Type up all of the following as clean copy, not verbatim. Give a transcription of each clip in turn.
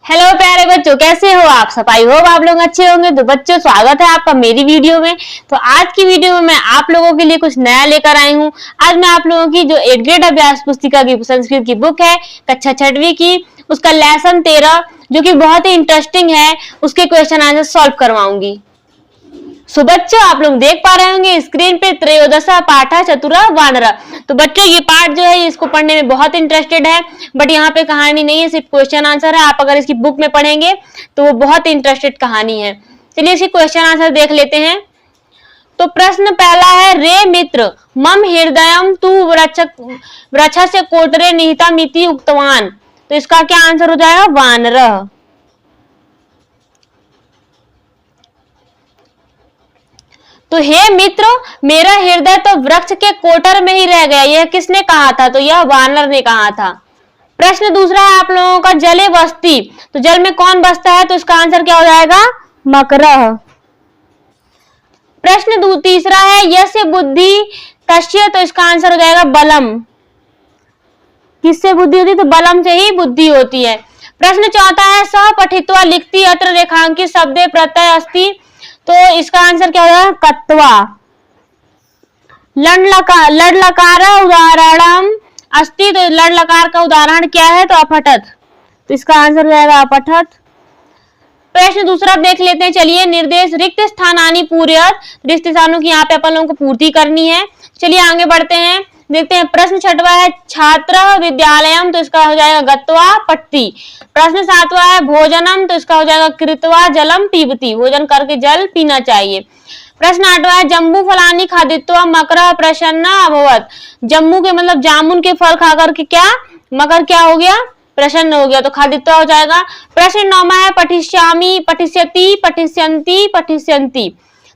Hello प्यारे बच्चों, कैसे हो आप सब। आई होप आप लोग अच्छे होंगे। तो बच्चों, स्वागत है आपका मेरी वीडियो में। तो आज की वीडियो में मैं आप लोगों के लिए कुछ नया लेकर आई हूँ। आज मैं आप लोगों की जो 8th ग्रेड अभ्यास पुस्तिका की संस्कृत की बुक है कक्षा 6वीं की, उसका लेसन 13 जो कि बहुत ही इंटरेस्टिंग है, उसके क्वेश्चन आंसर सॉल्व करवाऊंगी। सो बच्चों, आप लोग देख पा रहे होंगे स्क्रीन पे त्रयोदशा पाठा चतुरा वानरा। तो बच्चों, ये पाठ जो है इसको पढ़ने में बहुत इंटरेस्टेड है, बट यहाँ पे कहानी नहीं है, सिर्फ क्वेश्चन आंसर है। आप अगर इसकी बुक में पढ़ेंगे तो वो बहुत इंटरेस्टेड कहानी है। चलिए इसकी क्वेश्चन आंसर देख लेते हैं। तो प्रश्न पहला है, रे मित्र मम हृदयम तू वृक्षस्य कोटरे निहिता मिति उक्तवान। तो इसका क्या आंसर हो जाएगा? वानरः। तो हे मित्र, मेरा हृदय तो वृक्ष के कोटर में ही रह गया। यह किसने कहा था? तो यह वानर ने कहा था। प्रश्न दूसरा है आप लोगों का, जले बसती। तो जल में कौन बसता है? तो इसका आंसर क्या हो जाएगा? मकरः। प्रश्न तीसरा है, यस्य बुद्धि तस्य। तो इसका आंसर हो जाएगा बलम। किससे बुद्धि होती है? तो बलम से ही बुद्धि होती है। प्रश्न चौथा है, सह पठित्वा लिखती अत्र रेखांकित शब्दे प्रत्यय अस्ति। तो इसका आंसर क्या हो जाएगा? कत्वा। लड लकार उदाहरणम अस्ति। तो लड लकार का उदाहरण क्या है? तो अपठत। तो इसका आंसर हो जाएगा अपठत। प्रश्न दूसरा देख लेते हैं। चलिए, निर्देश रिक्त स्थानानि पूरयत। रिक्त स्थानों की यहाँ पे अपन लोगों को पूर्ति करनी है। चलिए आगे बढ़ते हैं, देखते हैं। प्रश्न छठवा है, छात्र विद्यालयम। तो इसका हो जाएगा गत्वा पट्टी। प्रश्न सातवा है, भोजनम। तो इसका हो जाएगा कृत्वा जलम पीबती। भोजन करके जल पीना चाहिए। प्रश्न आठवा है, जम्बू फलानी खादित्वा मकर प्रसन्न अभवत। जम्बू के मतलब जामुन के फल खाकर के क्या मकर क्या हो गया? प्रसन्न हो गया। तो खादित्वा हो जाएगा। प्रश्न नौमा है, पठिष्यामि पठिष्यति पठिष्यन्ति पठिष्यन्ति।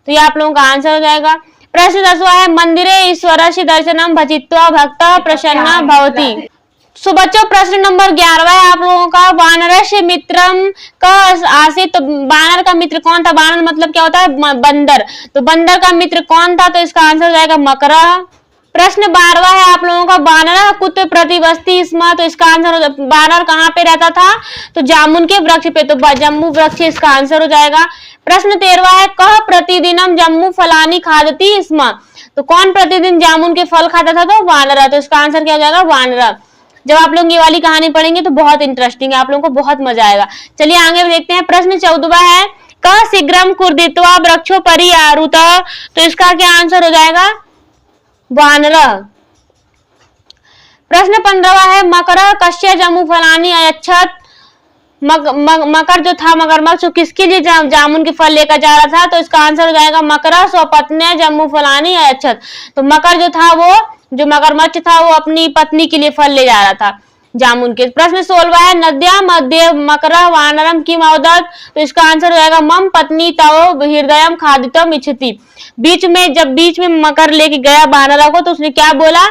तो ये आप लोगों का आंसर हो जाएगा। प्रश्न 10वां है, मंदिरे ईश्वरस्य दर्शनम भजित्वा भक्तः प्रसन्न भवति। सो बच्चों, प्रश्न नंबर 11वां है आप लोगों का, वानरस्य मित्रम का आसीत। तो वानर का मित्र कौन था? वानर मतलब क्या होता है? बंदर। तो बंदर का मित्र कौन था? तो इसका आंसर हो जाएगा मकरः। प्रश्न 12वां है आप लोगों का, वानरः कुत्र प्रतिवसति स्म। तो इसका आंसर, वानर कहाँ पे रहता था? तो जामुन के वृक्ष पे। तो जम्बू वृक्ष इसका आंसर हो जाएगा। प्रश्न 13वां है, कह प्रतिदिनम जम्बू फलानी खादति स्म। तो कौन प्रतिदिन जामुन के फल खाता था? तो वानरः। तो इसका आंसर क्या हो जाएगा? वानरः। जब आप लोग ये वाली कहानी पढ़ेंगे तो बहुत इंटरेस्टिंग है, आप लोगों को बहुत मजा आएगा। चलिए आगे देखते हैं। प्रश्न 14वां है, क शीघ्रम कुर्दित्वा वृक्षो परि आरुत। तो इसका क्या आंसर हो जाएगा? वानरः। प्रश्न 15वां है, मकर कस्य जम्बू फलानी अयच्छत। मकर जो था मगरमच्छ, किसके लिए जामुन के फल लेकर जा रहा था? तो इसका आंसर हो जाएगा मकर स्वपत्न्या जम्बू फलानी अयच्छत। तो मकर जो था वो, जो मगरमच्छ था वो अपनी पत्नी के लिए फल ले जा रहा था जामुन के। प्रश्न 16वां है, नद्या मध्य मकरः वानरम किम अवदत्। तो इसका आंसर हो जाएगा मम पत्नी तव हृदयम खादितम इच्छति। बीच में मकर लेके गया वानरा को, तो उसने क्या बोला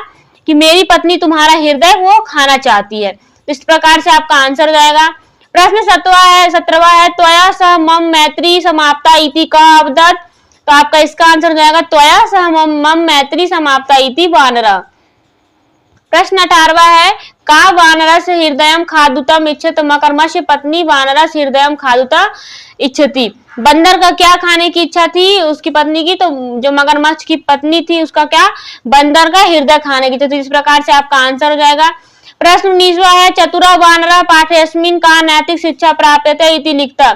कि मेरी पत्नी तुम्हारा हृदय वो खाना चाहती है। तो इस प्रकार से आपका आंसर हो जाएगा। प्रश्न 17वां है, त्वया सह मम मैत्री समाप्ता इति का अवदत्। तो आपका इसका आंसर हो जाएगा त्वया सह मम मैत्री समाप्ता इति वानरः। प्रश्न 18वां है, का वानरस्य हृदयम खादुतम इच्छति। मकरमस्य पत्नी वानरस्य हृदयम खादुता इच्छति। बंदर का क्या खाने की इच्छा थी उसकी पत्नी की? तो जो मगरमच्छ की पत्नी थी उसका क्या? बंदर का हृदय खाने की इच्छा। तो इस प्रकार से आपका आंसर हो जाएगा। प्रश्न 19वां है, चतुरा वानरः पाठेस्मिन् का नैतिक शिक्षा प्राप्यते इति लिखता।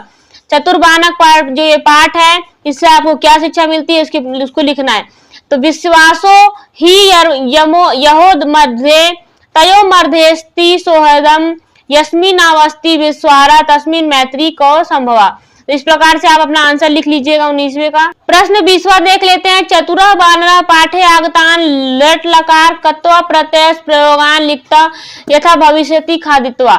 चतुर्बानक पाठ जो ये पाठ है, इससे आपको क्या शिक्षा मिलती है उसको लिखना है। तो विश्वासो ही यहो मध्ये तयो मध्येस्ति सौहृदम यस्मिन् अवस्थि विश्वारा तस्मिन् मैत्री को संभवा। तो इस प्रकार से आप अपना आंसर लिख लीजिएगा 19वें का। प्रश्न 20वां देख लेते हैं। चतुरा वानरः पाठे आगतान लट लकार कत्वा प्रत्यय प्रयोगान लिखता यथा भविष्यति खादित्वा।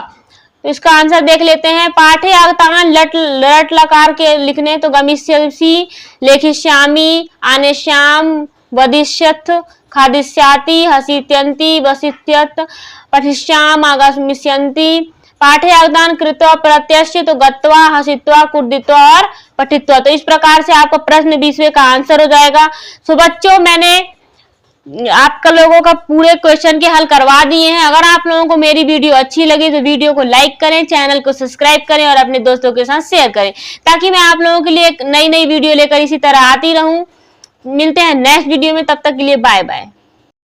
तो इसका आंसर देख लेते हैं। पाठे आगतान लट लकार के लिखने, तो गमिष्यसि लेखिष्यामि आनेष्याम वदिष्यथ खादिष्याति हसित्यन्ति वसित्यत पठिष्याम आगमिष्यन्ति। पाठे आगतान कृत्वा प्रत्यय, तो गत्वा हसित्वा कुर्दित्वा और पठित्वा। तो इस प्रकार से आपका प्रश्न 20वें का आंसर हो जाएगा। सो बच्चों, मैंने आपका लोगों का पूरे क्वेश्चन के हल करवा दिए हैं। अगर आप लोगों को मेरी वीडियो अच्छी लगी तो वीडियो को लाइक करें, चैनल को सब्सक्राइब करें और अपने दोस्तों के साथ शेयर करें, ताकि मैं आप लोगों के लिए एक नई नई वीडियो लेकर इसी तरह आती रहूं। मिलते हैं नेक्स्ट वीडियो में, तब तक के लिए बाय बाय।